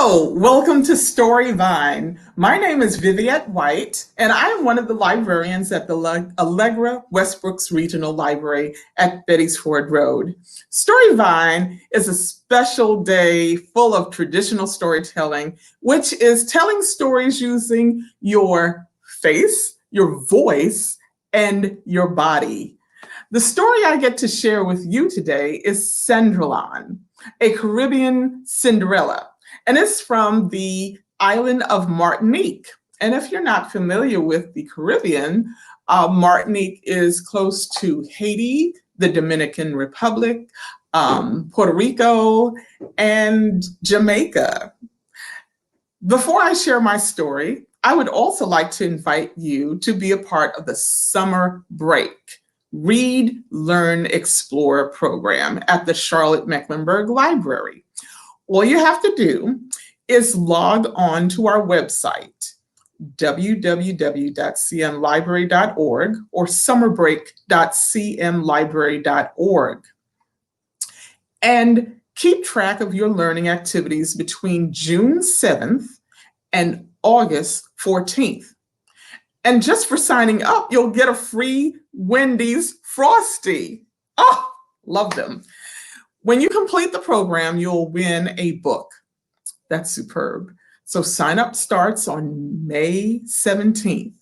Hello, welcome to Storyvine. My name is Viviette White, and I am one of the librarians at the Allegra Westbrooks Regional Library at Betty's Ford Road. Storyvine is a special day full of traditional storytelling, which is telling stories using your face, your voice, and your body. The story I get to share with you today is Cendrillon, a Caribbean Cinderella, and it's from the island of Martinique. And if you're not familiar with the Caribbean, Martinique is close to Haiti, the Dominican Republic, Puerto Rico, and Jamaica. Before I share my story, I would also like to invite you to be a part of the summer break Read, Learn, Explore program at the Charlotte Mecklenburg Library. All you have to do is log on to our website, www.cmlibrary.org or summerbreak.cmlibrary.org, and keep track of your learning activities between June 7th and August 14th. And just for signing up, you'll get a free Wendy's Frosty. Oh, love them. When you complete the program, you'll win a book. That's superb. So sign up starts on May 17th.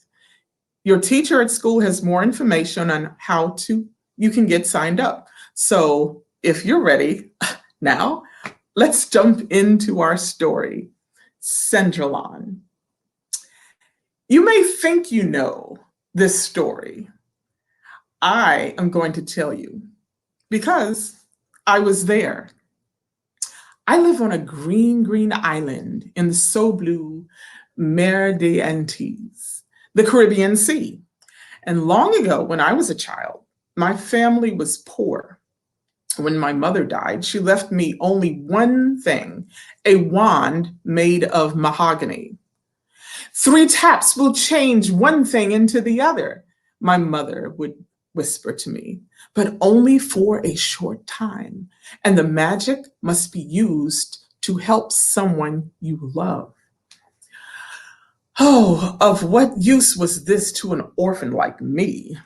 Your teacher at school has more information on how you can get signed up. So if you're ready, now let's jump into our story, Cendrillon. You may think you know this story. I am going to tell you because I was there. I live on a green island in the so blue Mer des Antilles, the Caribbean Sea. And long ago, when I was a child, my family was poor. When my mother died, she left me only one thing, a wand made of mahogany. 3 taps will change one thing into the other, my mother would whisper to me, but only for a short time, and the magic must be used to help someone you love. Oh, of what use was this to an orphan like me?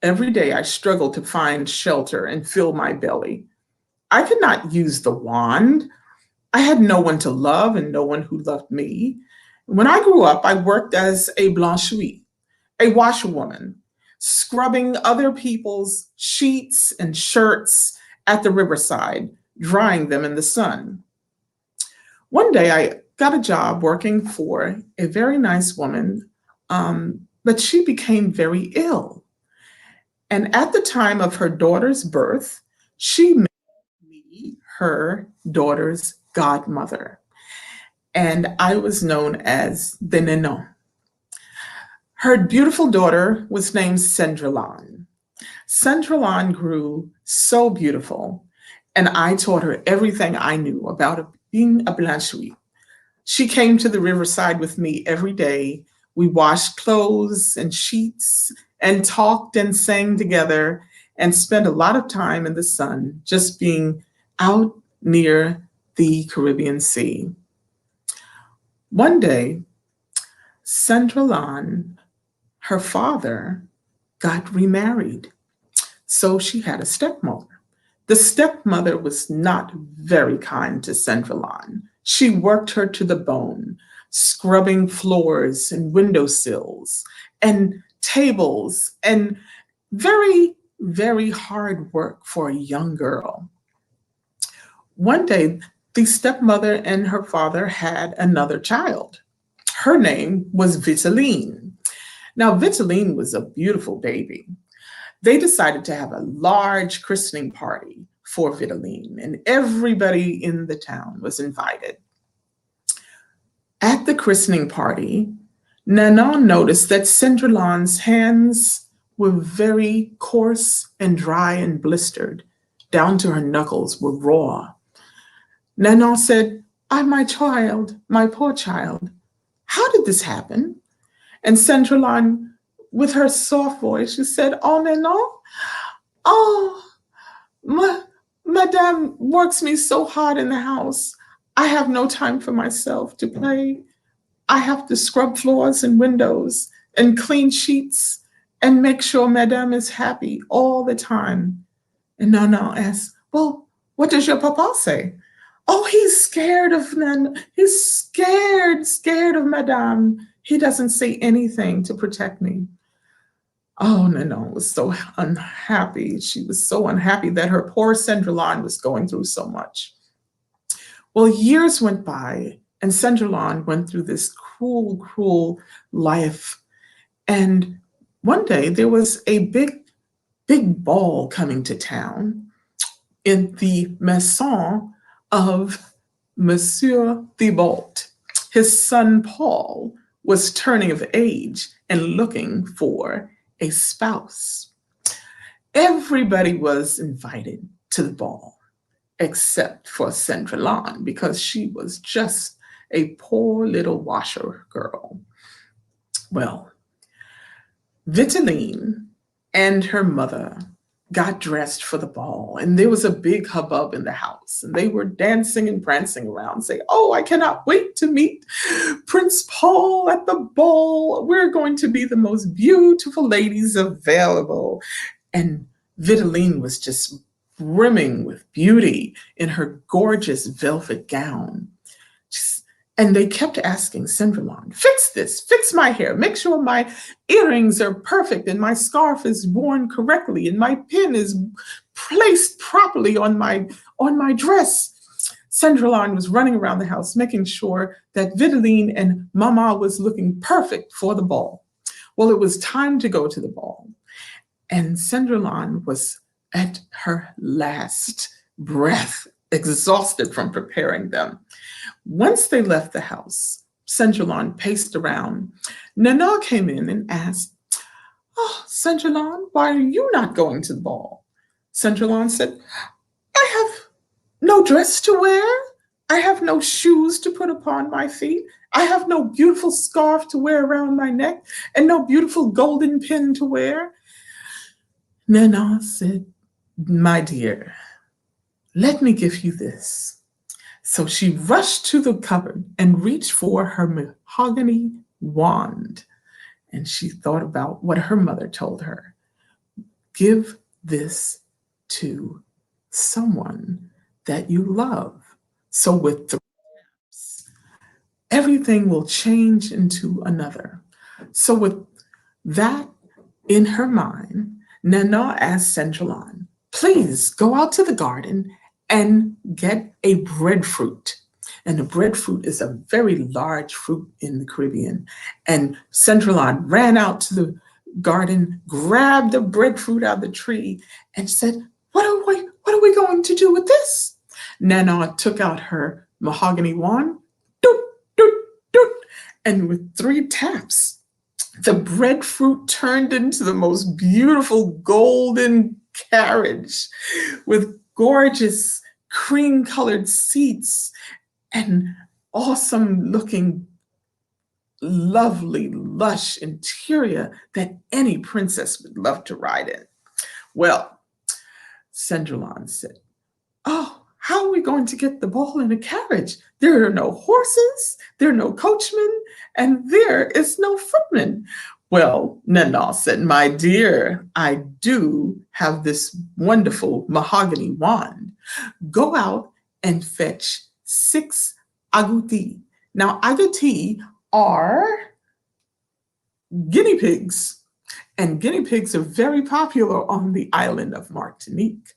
Every day I struggled to find shelter and fill my belly. I could not use the wand. I had no one to love and no one who loved me. When I grew up, I worked as a blanchie, a washerwoman, scrubbing other people's sheets and shirts at the riverside, drying them in the sun. One day I got a job working for a very nice woman, but she became very ill. And at the time of her daughter's birth, she made me her daughter's godmother. And I was known as the Nanon. Her beautiful daughter was named Cendrillon. Cendrillon grew so beautiful, and I taught her everything I knew about being a blanchie. She came to the riverside with me every day. We washed clothes and sheets and talked and sang together and spent a lot of time in the sun, just being out near the Caribbean Sea. One day, Cendrillon, her father, got remarried. So she had a stepmother. The stepmother was not very kind to Cendrillon. She worked her to the bone, scrubbing floors and windowsills and tables, and very, very hard work for a young girl. One day, the stepmother and her father had another child. Her name was Vitaline. Now, Vitaline was a beautiful baby. They decided to have a large christening party for Vitaline, and everybody in the town was invited. At the christening party, Nanon noticed that Cendrillon's hands were very coarse and dry and blistered, down to her knuckles were raw. Nanon said, "Ah, my child, my poor child, how did this happen?" And Cendrillon, with her soft voice, she said, "Oh, Nanon, oh, Madame works me so hard in the house. I have no time for myself to play. I have to scrub floors and windows and clean sheets and make sure Madame is happy all the time. And Nana asks, well, what does your papa say? Oh, he's scared of Nan. He's scared of Madame. He doesn't say anything to protect me. Oh, Nanon was so unhappy. She was so unhappy that her poor Cendrillon was going through so much. Well, years went by, and Cendrillon went through this cruel, cruel life. And one day there was a big ball coming to town in the maison of Monsieur Thibault. His son Paul was turning of age and looking for a spouse. Everybody was invited to the ball except for Cendrillon because she was just a poor little washer girl. Well, Vitaline and her mother got dressed for the ball, and there was a big hubbub in the house, and they were dancing and prancing around, saying, oh, I cannot wait to meet Prince Paul at the ball. We're going to be the most beautiful ladies available. And Vitaline was just brimming with beauty in her gorgeous velvet gown. And they kept asking Cendrillon, fix this, fix my hair, make sure my earrings are perfect and my scarf is worn correctly and my pin is placed properly on my dress. Cendrillon was running around the house making sure that Vitaline and Mama was looking perfect for the ball. Well, it was time to go to the ball. And Cendrillon was at her last breath, exhausted from preparing them. Once they left the house, Cendrillon paced around. Nana came in and asked, oh, Cendrillon, why are you not going to the ball? Cendrillon said, I have no dress to wear. I have no shoes to put upon my feet. I have no beautiful scarf to wear around my neck and no beautiful golden pin to wear. Nana said, my dear, let me give you this. So she rushed to the cupboard and reached for her mahogany wand. And she thought about what her mother told her. Give this to someone that you love. So with 3 steps, everything will change into another. So with that in her mind, Nana asked Cendrillon, please go out to the garden and get a breadfruit. And the breadfruit is a very large fruit in the Caribbean. And Cendrillon ran out to the garden, grabbed the breadfruit out of the tree, and said, what are we going to do with this? Nana took out her mahogany wand, doot, doot, doot, and with 3 taps, the breadfruit turned into the most beautiful golden carriage with gorgeous cream-colored seats and awesome-looking, lovely, lush interior that any princess would love to ride in. Well, Cendrillon said, oh, how are we going to get the ball in a carriage? There are no horses, there are no coachmen, and there is no footman. Well, Nana said, my dear, I do have this wonderful mahogany wand. Go out and fetch 6 agoutis. Now, agoutis are guinea pigs, and guinea pigs are very popular on the island of Martinique.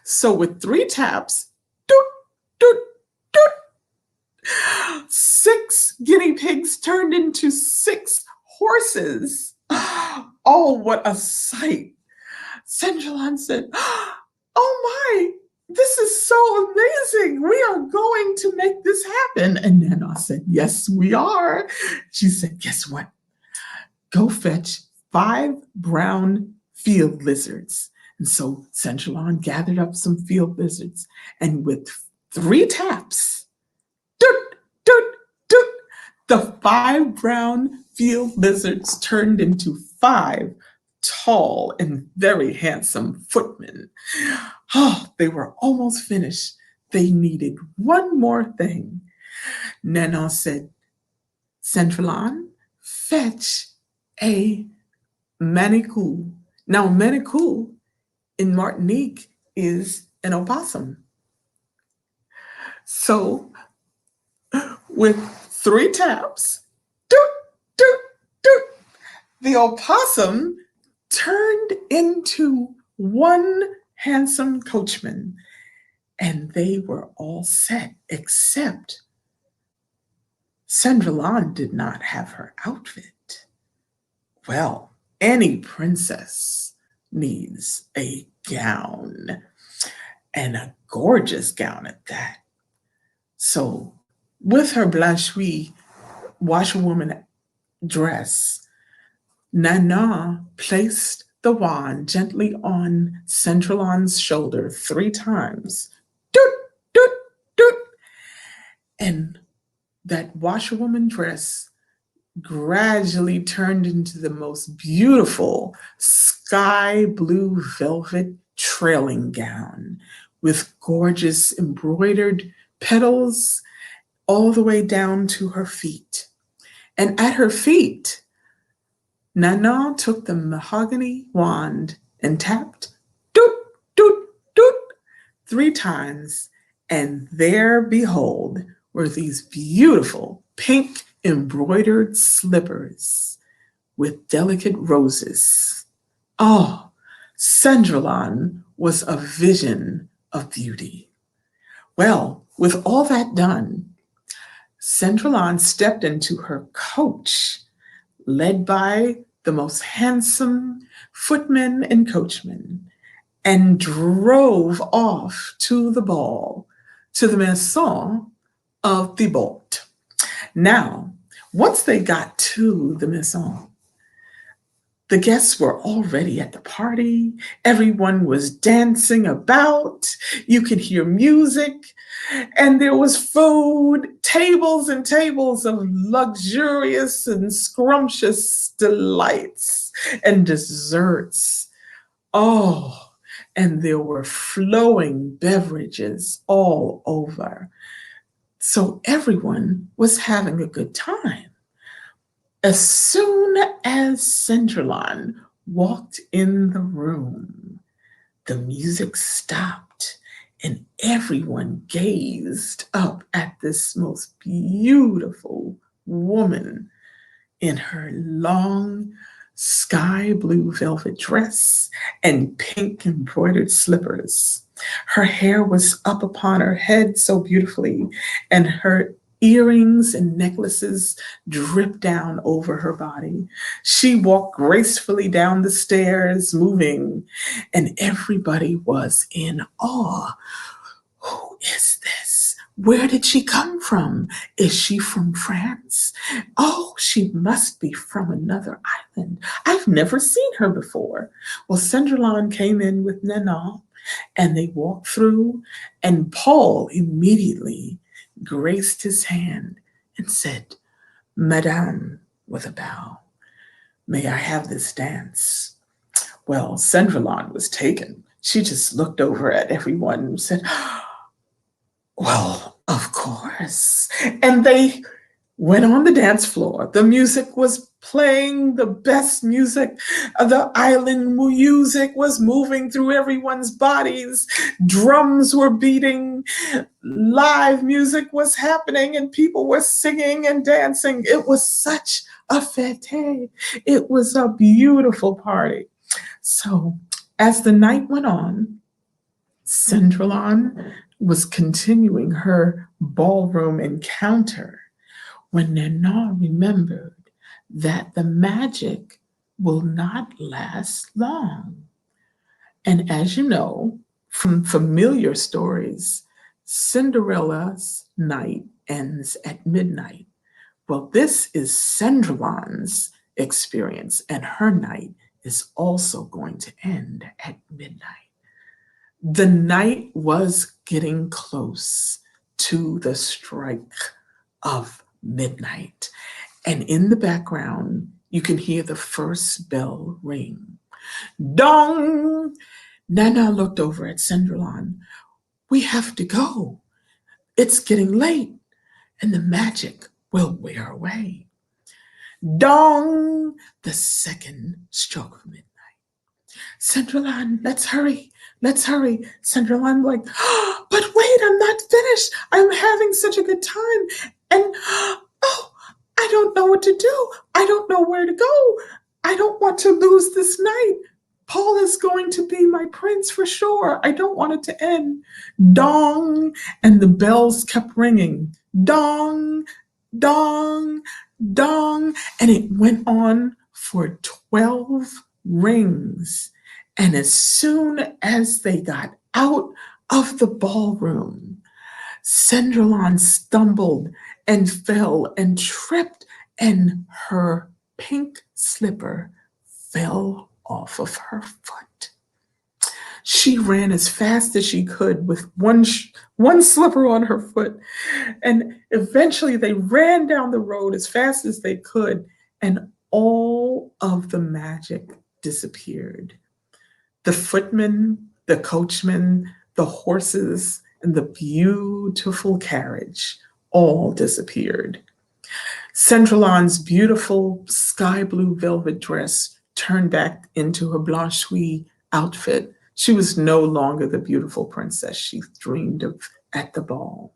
So with 3 taps, doot, doot, doot, 6 guinea pigs turned into 6 horses. Oh, what a sight. Cendrillon said, oh my, this is so amazing. We are going to make this happen. And Nana said, yes, we are. She said, guess what? Go fetch 5 brown field lizards. And so Cendrillon gathered up some field lizards, and with 3 taps, doot, doot, doot, the 5 brown field lizards turned into 5 tall and very handsome footmen. Oh, they were almost finished. they needed one more thing. Nanon said, Centralon, fetch a manicou. Now, manicou in Martinique is an opossum. So, with 3 taps, doot, doot, doot, the opossum turned into one handsome coachman, and they were all set, except Cendrillon did not have her outfit. Well, any princess needs a gown, and a gorgeous gown at that. So, with her Blanchie washerwoman dress, Nana placed the wand gently on Centralon's shoulder 3 times. Doot, doot, doot. And that washerwoman dress gradually turned into the most beautiful sky blue velvet trailing gown with gorgeous embroidered petals all the way down to her feet. And at her feet, Nana took the mahogany wand and tapped doot, doot, doot 3 times, and there, behold, were these beautiful pink embroidered slippers with delicate roses. Oh, Cendrillon was a vision of beauty. Well, with all that done, Cendrillon stepped into her coach, led by the most handsome footmen and coachmen, and drove off to the ball, to the maison of Thibault. Now, once they got to the maison, the guests were already at the party. Everyone was dancing about. You could hear music, and there was food, tables and tables of luxurious and scrumptious delights and desserts. Oh, and there were flowing beverages all over. So everyone was having a good time. As soon as Cendrillon walked in the room, the music stopped and everyone gazed up at this most beautiful woman in her long sky blue velvet dress and pink embroidered slippers. Her hair was up upon her head so beautifully, and her earrings and necklaces dripped down over her body. She walked gracefully down the stairs, moving, and everybody was in awe. Who is this? Where did she come from? Is she from France? Oh, she must be from another island. I've never seen her before. Well, Cendrillon came in with Nanon, and they walked through, and Paul immediately graced his hand and said, Madame, with a bow, may I have this dance? Well, Cendrillon was taken. She just looked over at everyone and said, well, of course. And they went on the dance floor. The music was playing, the best music. The island music was moving through everyone's bodies. Drums were beating. Live music was happening, and people were singing and dancing. It was such a fete. It was a beautiful party. So as the night went on, Cendrillon was continuing her ballroom encounter when Nanon remembered that the magic will not last long. And as you know from familiar stories, Cinderella's night ends at midnight. Well, this is Cendrillon's experience, and her night is also going to end at midnight. The night was getting close to the strike of midnight. And in the background, you can hear the first bell ring. Dong! Nana looked over at Cendrillon. We have to go. It's getting late, and the magic will wear away. Dong! The second stroke of midnight. Centraline, let's hurry. Let's hurry. Centraline, like, oh, but wait, I'm not finished. I'm having such a good time. And, oh, I don't know what to do. I don't know where to go. I don't want to lose this night. Paul is going to be my prince for sure. I don't want it to end. Dong. And the bells kept ringing. Dong, dong, dong. And it went on for 12 rings. And as soon as they got out of the ballroom, Cendrillon stumbled and fell and tripped, and her pink slipper fell off of her foot. She ran as fast as she could with one slipper on her foot, and eventually they ran down the road as fast as they could, and all of the magic disappeared. The footman, the coachman, the horses, and the beautiful carriage all disappeared. Cendrillon's beautiful sky blue velvet dress turned back into her blanche outfit. She was no longer the beautiful princess she dreamed of at the ball.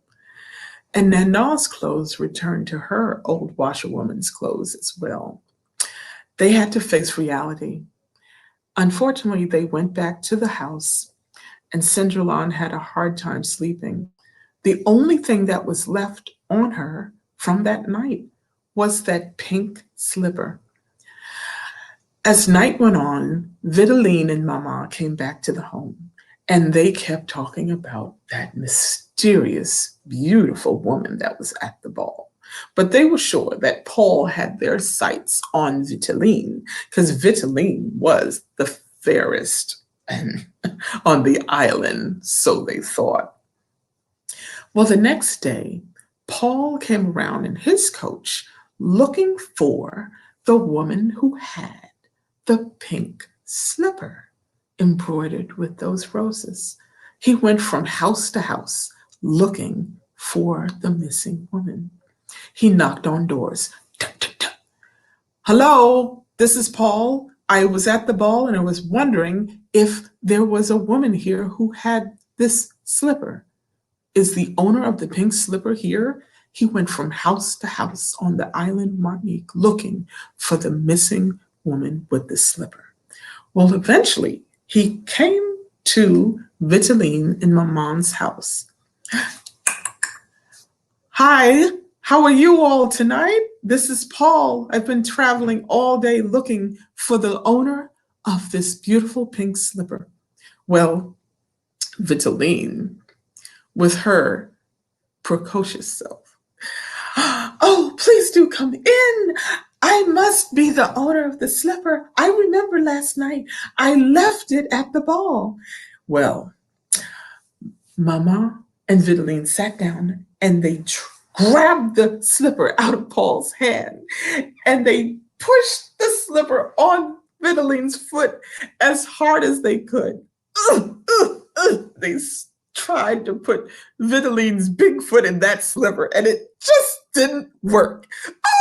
And Nana's clothes returned to her old washerwoman's clothes as well. They had to face reality. Unfortunately, they went back to the house, and Cendrillon had a hard time sleeping. The only thing that was left on her from that night was that pink slipper. As night went on, Vitaline and Mama came back to the home, and they kept talking about that mysterious, beautiful woman that was at the ball. But they were sure that Paul had their sights on Vitaline, because Vitaline was the fairest on the island, so they thought. Well, the next day, Paul came around in his coach looking for the woman who had the pink slipper embroidered with those roses. He went from house to house looking for the missing woman. He knocked on doors. Tut, tut, tut. Hello, this is Paul. I was at the ball and I was wondering if there was a woman here who had this slipper. Is the owner of the pink slipper here? He went from house to house on the island Martinique looking for the missing woman with the slipper. Well, eventually he came to Vitaline in Maman's house. Hi, how are you all tonight? This is Paul. I've been traveling all day looking for the owner of this beautiful pink slipper. Well, Vitaline, with her precocious self, oh, please do come in. I must be the owner of the slipper. I remember last night I left it at the ball. Well, Mama and Vitaline sat down and they grabbed the slipper out of Paul's hand and they pushed the slipper on Vitaline's foot as hard as they could. They tried to put Vitaline's big foot in that slipper and it just didn't work.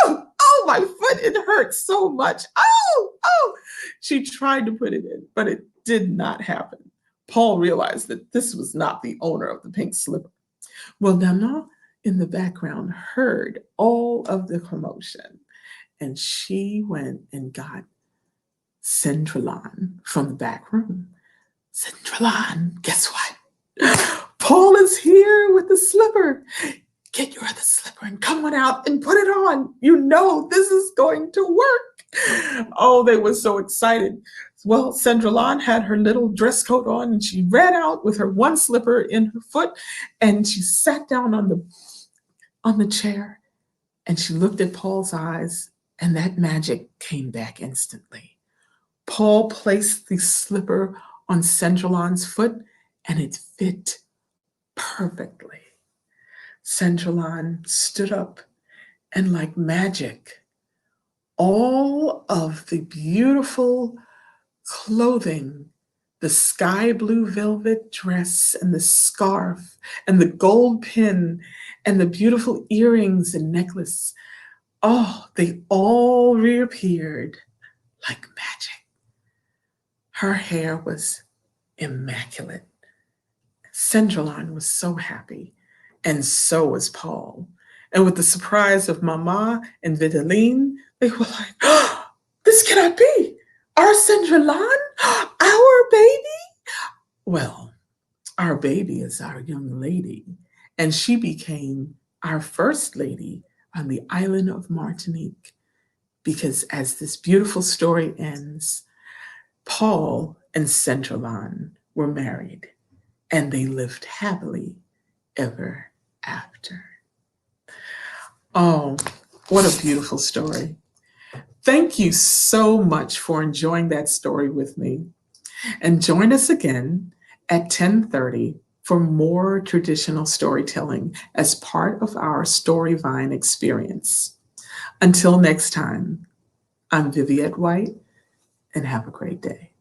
Oh, my foot, it hurts so much. Oh. She tried to put it in, but it did not happen. Paul realized that this was not the owner of the pink slipper. Well, Nana in the background heard all of the commotion, and she went and got Cendrillon from the back room. Cendrillon, guess what? Paul is here with the slipper. Get your other slipper and come on out and put it on. You know this is going to work. Oh, they were so excited. Well, Cendrillon had her little dress coat on and she ran out with her one slipper in her foot and she sat down on the chair and she looked at Paul's eyes and that magic came back instantly. Paul placed the slipper on Cendrillon's foot and it fit perfectly. Cendrillon stood up and like magic, all of the beautiful clothing, the sky blue velvet dress and the scarf and the gold pin and the beautiful earrings and necklace. Oh, they all reappeared like magic. Her hair was immaculate. Centraline was so happy, and so was Paul. And with the surprise of Mama and Vitaline, they were like, oh, this cannot be. Our Centraline? Our baby? Well, our baby is our young lady, and she became our first lady on the island of Martinique. Because as this beautiful story ends, Paul and Centraline were married, and they lived happily ever after. Oh, what a beautiful story. Thank you so much for enjoying that story with me. And join us again at 10:30 for more traditional storytelling as part of our Storyvine experience. Until next time, I'm Viviette White, and have a great day.